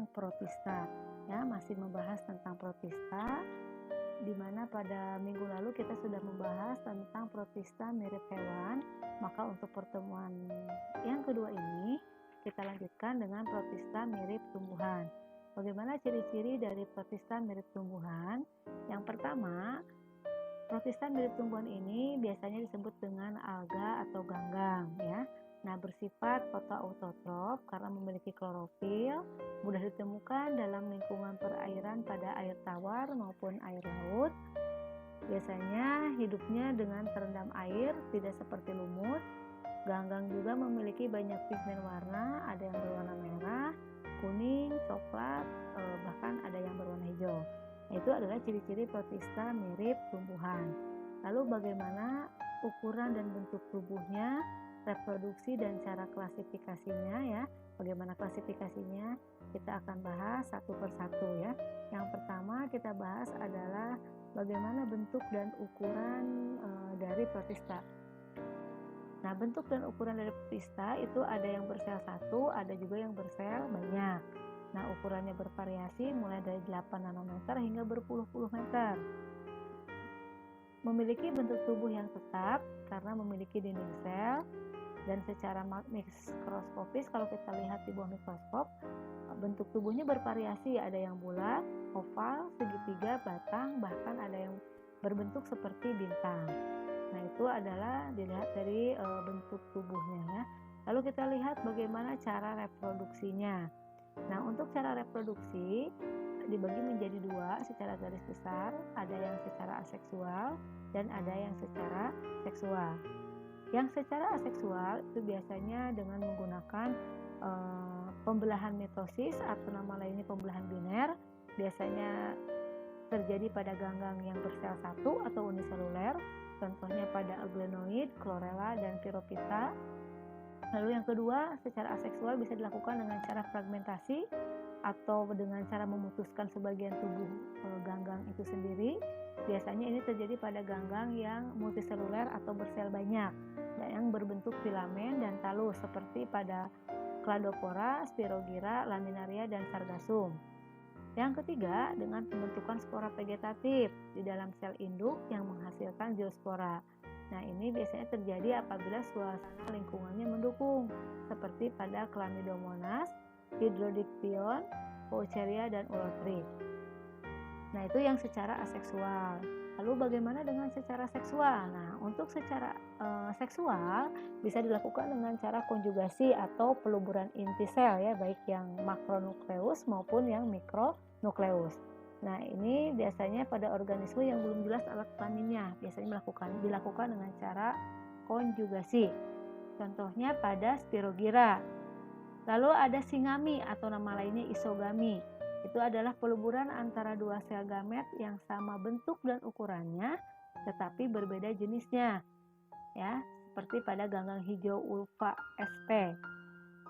tentang protista. Ya, masih membahas tentang protista, di mana pada minggu lalu kita sudah membahas tentang protista mirip hewan. Maka untuk pertemuan yang kedua ini kita lanjutkan dengan protista mirip tumbuhan. Bagaimana ciri-ciri dari protista mirip tumbuhan? Yang pertama, protista mirip tumbuhan ini biasanya disebut dengan alga atau ganggang, ya. Nah, bersifat fotoautotrof karena memiliki klorofil, mudah ditemukan dalam lingkungan perairan pada air tawar maupun air laut. Biasanya hidupnya dengan terendam air, tidak seperti lumut. Ganggang juga memiliki banyak pigmen warna, ada yang berwarna merah, kuning, coklat, bahkan ada yang berwarna hijau. Nah, itu adalah ciri-ciri protista mirip tumbuhan. Lalu bagaimana ukuran dan bentuk tubuhnya, reproduksi dan cara klasifikasinya, ya. Bagaimana klasifikasinya? Kita akan bahas satu persatu, ya. Yang pertama kita bahas adalah bagaimana bentuk dan ukuran dari protista. Nah, bentuk dan ukuran dari protista itu ada yang bersel satu, ada juga yang bersel banyak. Nah, ukurannya bervariasi mulai dari 8 nanometer hingga berpuluh-puluh meter. Memiliki bentuk tubuh yang tetap karena memiliki dinding sel, dan secara mikroskopis kalau kita lihat di bawah mikroskop, bentuk tubuhnya bervariasi, ada yang bulat, oval, segitiga, batang, bahkan ada yang berbentuk seperti bintang. Nah, itu adalah dilihat dari bentuk tubuhnya, ya. Lalu kita lihat bagaimana cara reproduksinya. Nah, untuk cara reproduksi dibagi menjadi dua secara garis besar, ada yang secara aseksual dan ada yang secara seksual. Yang secara aseksual itu biasanya dengan menggunakan pembelahan mitosis atau nama lainnya pembelahan biner, biasanya terjadi pada ganggang yang bersel satu atau uniseluler, contohnya pada aglenoid, chlorella, dan phyrophyta. Lalu yang kedua, secara aseksual bisa dilakukan dengan cara fragmentasi atau dengan cara memutuskan sebagian tubuh ganggang itu sendiri. Biasanya ini terjadi pada ganggang yang multiseluler atau bersel banyak, yang berbentuk filamen dan talus seperti pada Cladophora, Spirogyra, Laminaria, dan Sargassum. Yang ketiga, dengan pembentukan spora vegetatif di dalam sel induk yang menghasilkan zoospora. Nah, ini biasanya terjadi apabila suasana lingkungannya mendukung, seperti pada Chlamydomonas, Hydrodictyon, Poucheria, dan Ulothrix. Nah, itu yang secara aseksual. Lalu bagaimana dengan secara seksual? Nah, untuk secara seksual bisa dilakukan dengan cara konjugasi atau peluburan inti sel, ya, baik yang makronukleus maupun yang mikronukleus. Nah, ini biasanya pada organisme yang belum jelas alat kelaminnya, biasanya dilakukan dengan cara konjugasi. Contohnya pada Spirogyra. Lalu ada singami atau nama lainnya isogami. Itu adalah peluburan antara dua sel gamet yang sama bentuk dan ukurannya tetapi berbeda jenisnya, ya, seperti pada ganggang hijau ulva sp.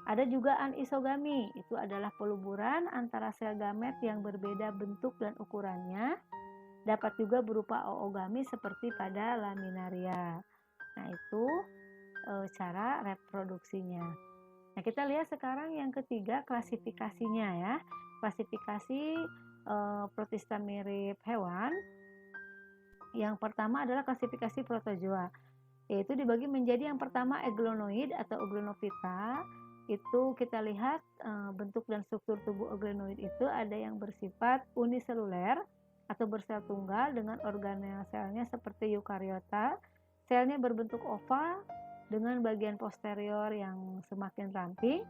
Ada juga anisogami, itu adalah peluburan antara sel gamet yang berbeda bentuk dan ukurannya, dapat juga berupa oogami seperti pada Laminaria. Nah, itu cara reproduksinya. Nah, kita lihat sekarang yang ketiga, klasifikasinya, ya. Klasifikasi protista mirip hewan. Yang pertama adalah klasifikasi protozoa, yaitu dibagi menjadi yang pertama eglonoid atau Eglonophyta. Itu kita lihat bentuk dan struktur tubuh eglenoid itu ada yang bersifat uniseluler atau bersel tunggal dengan organel selnya seperti eukariota. Selnya berbentuk oval dengan bagian posterior yang semakin ramping,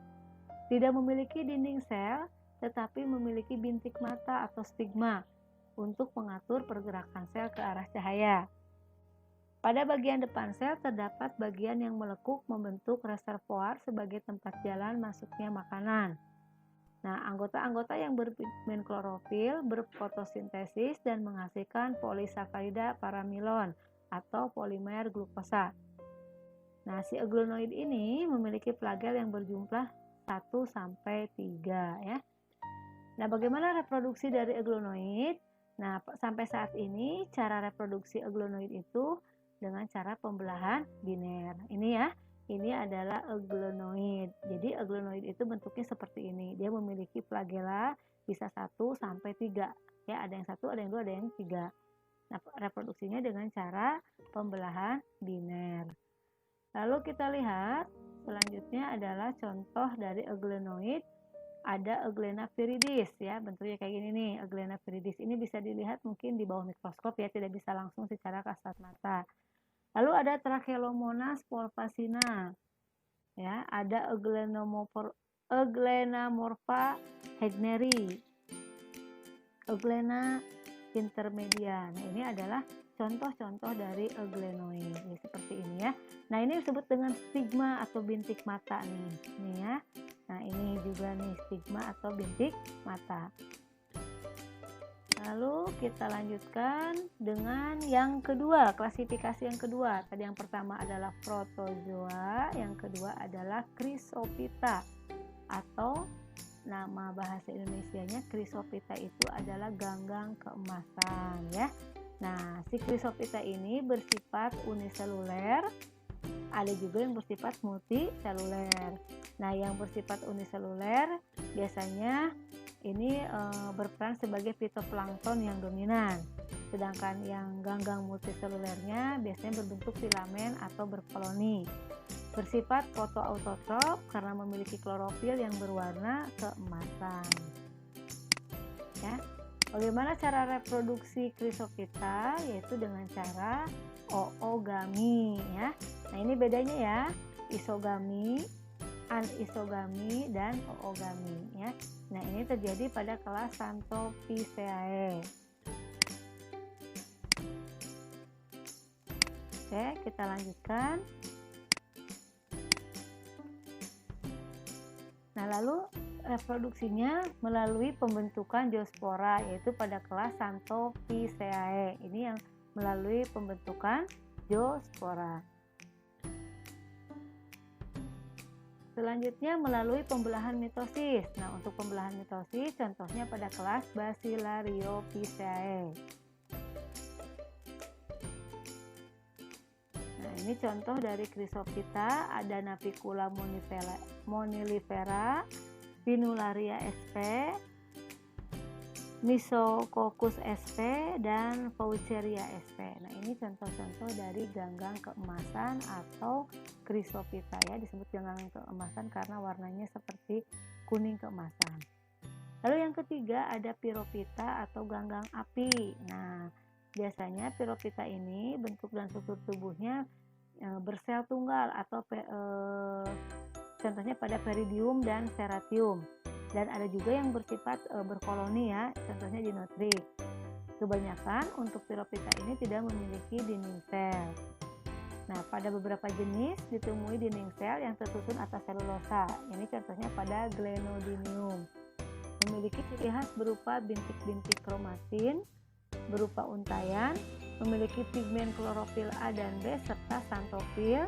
tidak memiliki dinding sel tetapi memiliki bintik mata atau stigma untuk mengatur pergerakan sel ke arah cahaya. Pada bagian depan sel terdapat bagian yang melekuk membentuk reservoir sebagai tempat jalan masuknya makanan. Nah, anggota-anggota yang berpigmen klorofil berfotosintesis dan menghasilkan polisakarida paramilon atau polimer glukosa. Nah, si eglonoid ini memiliki flagel yang berjumlah 1 sampai 3, ya. Nah, bagaimana reproduksi dari eglonoid? Nah, sampai saat ini cara reproduksi eglonoid itu dengan cara pembelahan biner. Ini, ya, ini adalah euglenoid. Jadi euglenoid itu bentuknya seperti ini. Dia memiliki flagella bisa 1 sampai 3. Ya, ada yang 1, ada yang 2, ada yang 3. Nah, reproduksinya dengan cara pembelahan biner. Lalu kita lihat selanjutnya adalah contoh dari euglenoid. Ada Euglena viridis ya, bentuknya kayak gini nih. Euglena viridis ini bisa dilihat mungkin di bawah mikroskop ya, tidak bisa langsung secara kasat mata. Lalu ada Trachelomona spolvacina. Ya, ada Euglenomorpha hegneri, Euglena intermedia. Nah, ini adalah contoh-contoh dari euglenoid ya, seperti ini ya. Nah, ini disebut dengan stigma atau bintik mata nih ya. Nah, ini juga nih stigma atau bintik mata. Lalu kita lanjutkan dengan yang kedua, klasifikasi yang kedua. Tadi yang pertama adalah protozoa, yang kedua adalah Chrysophyta, atau nama bahasa Indonesianya Chrysophyta itu adalah ganggang keemasan ya. Nah, si Chrysophyta ini bersifat uniseluler, ada juga yang bersifat multiseluler. Nah, yang bersifat uniseluler biasanya ini berperan sebagai fitoplankton yang dominan. Sedangkan yang ganggang multiselulernya biasanya berbentuk filamen atau berkoloni. Bersifat fotoautotrop karena memiliki klorofil yang berwarna keemasan. Ya. Bagaimana cara reproduksi Chrysophyta? Yaitu dengan cara oogami ya. Nah, ini bedanya ya, isogami, anisogami, dan oogami ya. Nah, ini terjadi pada kelas Xanthophyceae. Oke, kita lanjutkan. Nah, lalu reproduksinya melalui pembentukan zoospora, yaitu pada kelas Xanthophyceae. Ini yang melalui pembentukan zoospora. Selanjutnya melalui pembelahan mitosis. Nah, untuk pembelahan mitosis contohnya pada kelas Basilariopiceae. Nah, ini contoh dari Chrysophyta, ada Navicula monilifera, Pinularia sp, Mysococcus sp, dan Foucheria sp. Nah, ini contoh-contoh dari ganggang keemasan atau Chrysophyta ya, disebut ganggang keemasan karena warnanya seperti kuning keemasan. Lalu yang ketiga ada Pyrophyta atau ganggang api. Nah, biasanya Pyrophyta ini bentuk dan struktur tubuhnya bersel tunggal atau contohnya pada peridium dan seratium. Dan ada juga yang bersifat berkoloni ya, contohnya dinotrik. Kebanyakan untuk Pyrophyta ini tidak memiliki dinding sel. Nah, pada beberapa jenis ditemui dinding sel yang tersusun atas selulosa. Ini contohnya pada Glenodinium. Memiliki ciri khas berupa bintik-bintik kromatin, berupa untayan, memiliki pigmen klorofil A dan B serta xanthofil,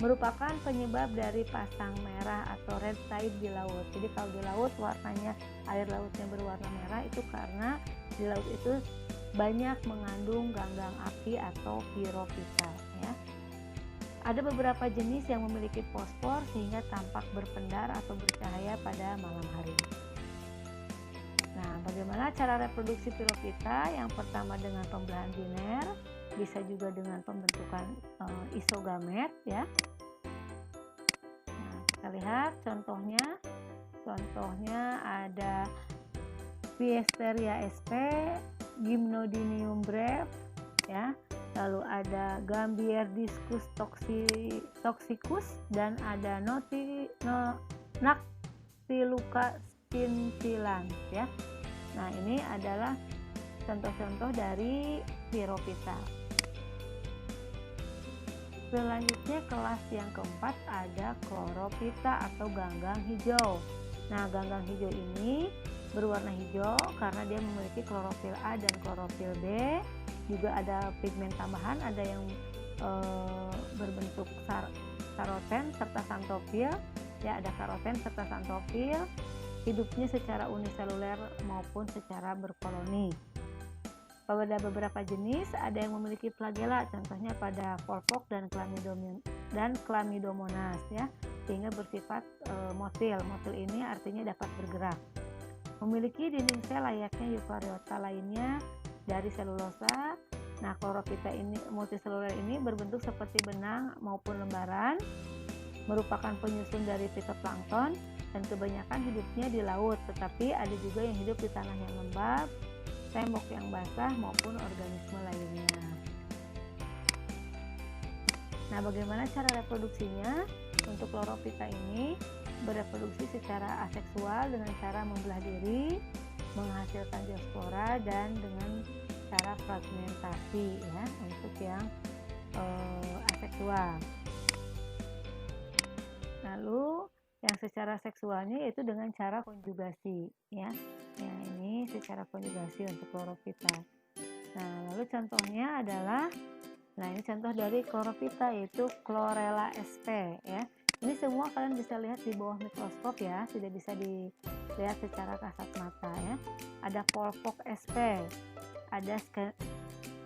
merupakan penyebab dari pasang merah atau red tide di laut. Jadi kalau di laut warnanya, air lautnya berwarna merah itu karena di laut itu banyak mengandung ganggang api atau Pyrophyta ya. Ada beberapa jenis yang memiliki fosfor sehingga tampak berpendar atau bercahaya pada malam hari. Nah, bagaimana cara reproduksi Pyrophyta? Yang pertama dengan pembelahan biner, bisa juga dengan pembentukan isogamet ya. Nah, kita lihat contohnya. Contohnya ada Piesteria sp, Gymnodinium breve ya. Lalu ada Gambierdiscus toxicus dan ada Nactiluca scintillans ya. Nah, ini adalah contoh-contoh dari Pyrophyta. Selanjutnya kelas yang keempat ada Chlorophyta atau ganggang hijau. Nah, ganggang hijau ini berwarna hijau karena dia memiliki klorofil A dan klorofil B. Juga ada pigmen tambahan, ada yang berbentuk karoten serta xanthofil ya, ada karoten serta xanthofil. Hidupnya secara uniseluler maupun secara berkoloni. Pada beberapa jenis ada yang memiliki flagella, contohnya pada Volvox dan dan Chlamydomonas ya, sehingga bersifat motil. Motil ini artinya dapat bergerak. Memiliki dinding sel layaknya eukariota lainnya dari selulosa. Nah, Chlorophyta ini multiseluler ini berbentuk seperti benang maupun lembaran, merupakan penyusun dari fitoplankton dan kebanyakan hidupnya di laut, tetapi ada juga yang hidup di tanah yang lembab, tembok yang basah maupun organisme lainnya. Nah, bagaimana cara reproduksinya? Untuk Chlorophyta ini bereproduksi secara aseksual dengan cara membelah diri, menghasilkan zoospora, dan dengan cara fragmentasi ya untuk yang aseksual. Lalu yang secara seksualnya yaitu dengan cara konjugasi ya. Ya, ini secara konjugasi untuk Chlorophyta. Nah, lalu contohnya adalah, nah ini contoh dari Chlorophyta yaitu Chlorella sp ya. Ini semua kalian bisa lihat di bawah mikroskop ya, tidak bisa dilihat secara kasat mata ya. Ada Polvoc sp, ada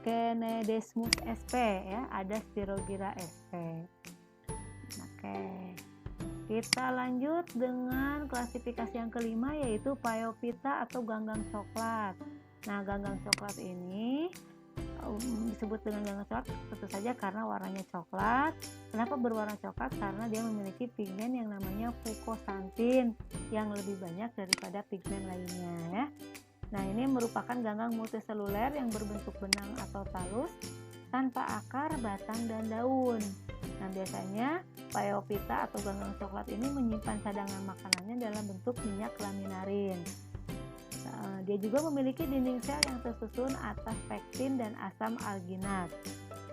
Cnidesmus sp ya, ada Spirogyra sp. Oke. Kita lanjut dengan klasifikasi yang kelima yaitu Phaeophyta atau ganggang coklat. Nah, ganggang coklat ini disebut dengan ganggang coklat tentu saja karena warnanya coklat. Kenapa berwarna coklat? Karena dia memiliki pigmen yang namanya fukosantin yang lebih banyak daripada pigmen lainnya ya. Nah, ini merupakan ganggang multiseluler yang berbentuk benang atau talus tanpa akar, batang, dan daun. Nah, biasanya Phaeophyta atau ganggang coklat ini menyimpan cadangan makanannya dalam bentuk minyak laminarin. Dia juga memiliki dinding sel yang tersusun atas pektin dan asam alginat.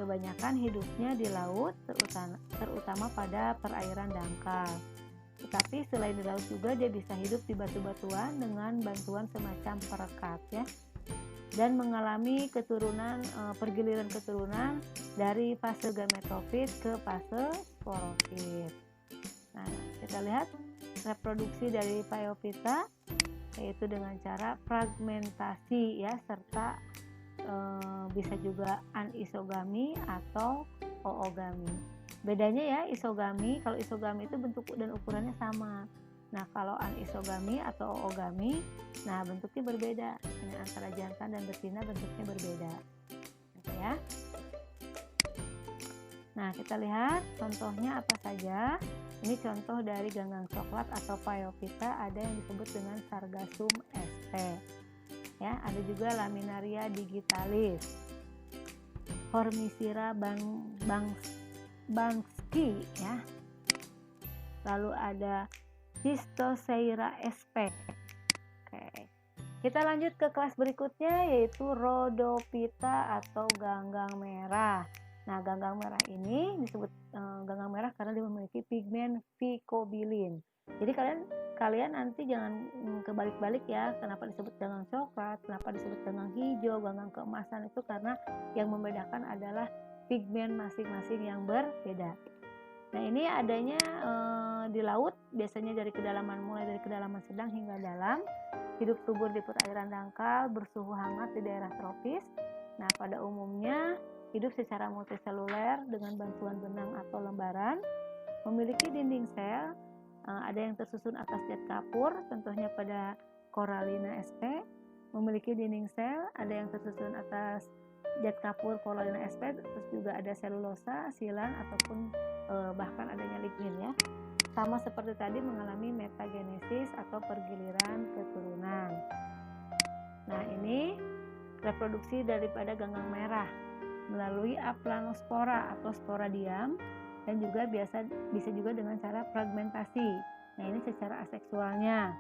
Kebanyakan hidupnya di laut, terutama pada perairan dangkal. Tetapi selain di laut juga dia bisa hidup di batu-batuan dengan bantuan semacam perekat ya. Dan mengalami pergiliran keturunan dari fase gametofit ke fase sporofit. Nah, kita lihat reproduksi dari Phaeophyta yaitu dengan cara fragmentasi ya, serta bisa juga anisogami atau oogami. Bedanya ya, isogami, kalau isogami itu bentuk dan ukurannya sama. Nah, kalau anisogami atau oogami, nah bentuknya berbeda. Antara jantan dan betina bentuknya berbeda. Gitu ya. Nah, kita lihat contohnya apa saja. Ini contoh dari ganggang coklat atau Phaeophyta, ada yang disebut dengan Sargassum sp. Ya, ada juga Laminaria digitalis, Hormisira bankski ya. Lalu ada Cystoseira sp. Oke. Kita lanjut ke kelas berikutnya yaitu Rhodophyta atau ganggang merah. Nah, ganggang merah ini disebut ganggang merah karena dia memiliki pigmen phycobilin. Jadi kalian nanti jangan kebalik-balik ya, kenapa disebut ganggang coklat, kenapa disebut ganggang hijau, ganggang keemasan, itu karena yang membedakan adalah pigmen masing-masing yang berbeda. Nah, ini adanya di laut, biasanya mulai dari kedalaman sedang hingga dalam. Hidup subur di perairan dangkal, bersuhu hangat di daerah tropis. Nah, pada umumnya hidup secara multiseluler dengan bantuan benang atau lembaran, memiliki dinding sel, ada yang tersusun atas zat kapur, contohnya pada Corallina sp, memiliki dinding sel, ada yang tersusun atas zat kapur Corallina sp, terus juga ada selulosa, silan, ataupun bahkan adanya lignin ya. Sama seperti tadi mengalami metagenesis atau pergiliran keturunan. Nah, ini reproduksi daripada ganggang merah melalui aplanospora atau spora diam, dan juga bisa juga dengan cara fragmentasi. Nah, ini secara aseksualnya.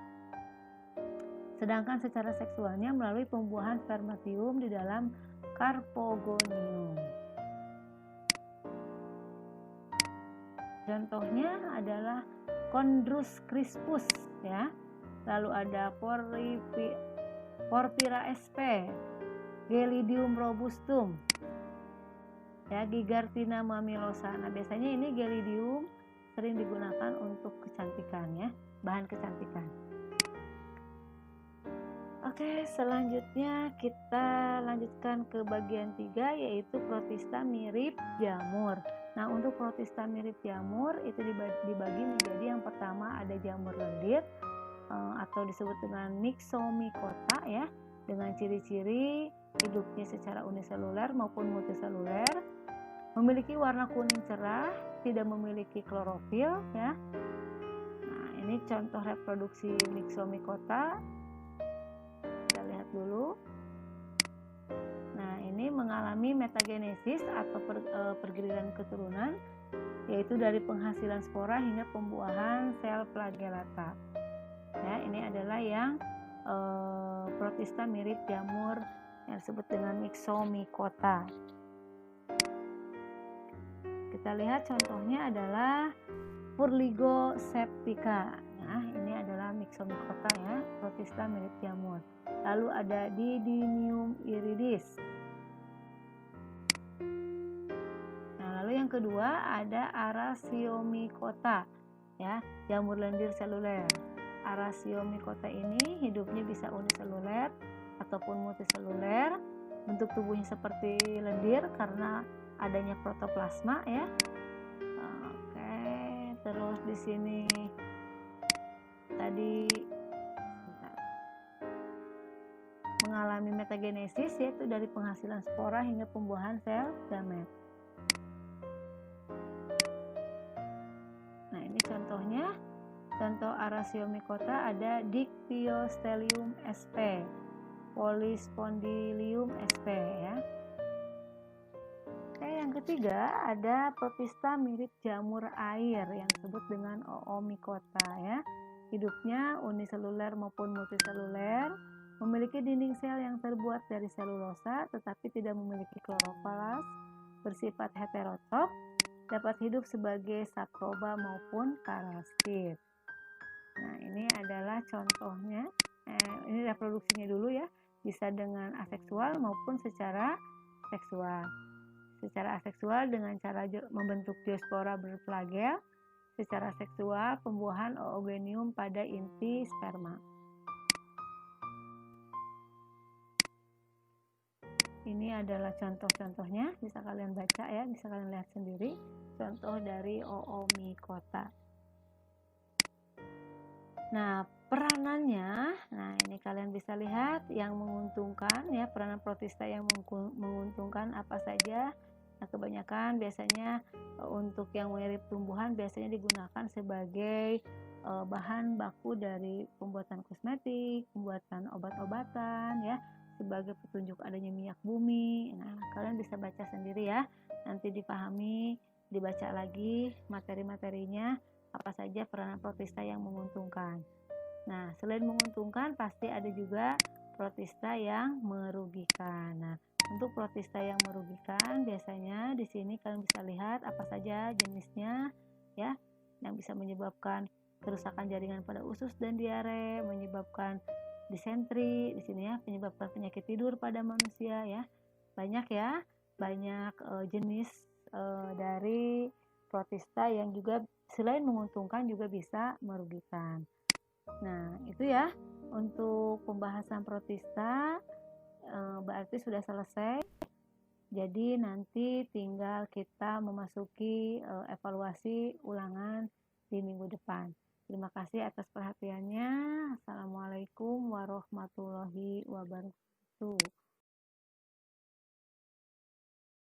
Sedangkan secara seksualnya melalui pembuahan spermatium di dalam carpogonium. Contohnya adalah Chondrus crispus ya. Lalu ada Porphyra sp, Gelidium robustum, ya, Gigartina mammillaria. Nah, biasanya ini Gelidium sering digunakan untuk kecantikan ya, bahan kecantikan. Oke, selanjutnya kita lanjutkan ke bagian 3 yaitu Protista mirip jamur. Nah, untuk protista mirip jamur itu dibagi menjadi yang pertama ada jamur lendir atau disebut dengan Myxomycota ya, dengan ciri-ciri hidupnya secara uniseluler maupun multiseluler, memiliki warna kuning cerah, tidak memiliki klorofil ya. Nah, ini contoh reproduksi Myxomycota. Kita lihat dulu. Nah, ini mengalami metagenesis atau pergiliran keturunan, yaitu dari penghasilan spora hingga pembuahan sel flagellata. Ya, ini adalah yang protista mirip jamur yang disebut dengan Myxomycota. Kita lihat contohnya adalah Furligo septica. Nah, ini adalah Myxomycota ya, protista mirip jamur. Lalu ada Didinium iridis. Nah, lalu yang kedua ada Araseomycota ya, jamur lendir seluler. Araseomycota ini hidupnya bisa uniseluler ataupun multiseluler. Bentuk tubuhnya seperti lendir karena adanya protoplasma ya. Oke, terus di sini tadi mengalami metagenesis, yaitu dari penghasilan spora hingga pembuahan sel gamet. Nah, ini contohnya. Contoh Araseomycota ada Dictyostelium sp, Polyspondylum sp ya. Oke, yang ketiga ada protista mirip jamur air yang disebut dengan Oomycota ya. Hidupnya uniseluler maupun multiseluler, memiliki dinding sel yang terbuat dari selulosa tetapi tidak memiliki kloroplas, bersifat heterotrop, dapat hidup sebagai sakroba maupun parasit. Nah, ini adalah contohnya. Ini reproduksinya dulu ya, bisa dengan aseksual maupun secara seksual. Secara aseksual dengan cara membentuk diospora berflagel, secara seksual pembuahan oogonium pada inti sperma. Ini adalah contoh-contohnya, bisa kalian baca ya, bisa kalian lihat sendiri contoh dari Oomycota. Nah, peranannya, nah ini kalian bisa lihat yang menguntungkan ya, peranan protista yang menguntungkan apa saja. Nah, kebanyakan biasanya untuk yang mirip tumbuhan biasanya digunakan sebagai bahan baku dari pembuatan kosmetik, pembuatan obat-obatan ya, sebagai petunjuk adanya minyak bumi. Nah, kalian bisa baca sendiri ya, nanti dipahami, dibaca lagi materi-materinya, apa saja peranan protista yang menguntungkan. Nah, selain menguntungkan pasti ada juga protista yang merugikan. Nah, untuk protista yang merugikan biasanya di sini kalian bisa lihat apa saja jenisnya ya, yang bisa menyebabkan kerusakan jaringan pada usus dan diare, menyebabkan disentri di sini ya, menyebabkan penyakit tidur pada manusia ya. Banyak ya, banyak jenis dari protista yang juga selain menguntungkan juga bisa merugikan. Nah, itu ya untuk pembahasan protista, berarti sudah selesai. Jadi nanti tinggal kita memasuki evaluasi ulangan di minggu depan. Terima kasih atas perhatiannya. Assalamualaikum warahmatullahi wabarakatuh.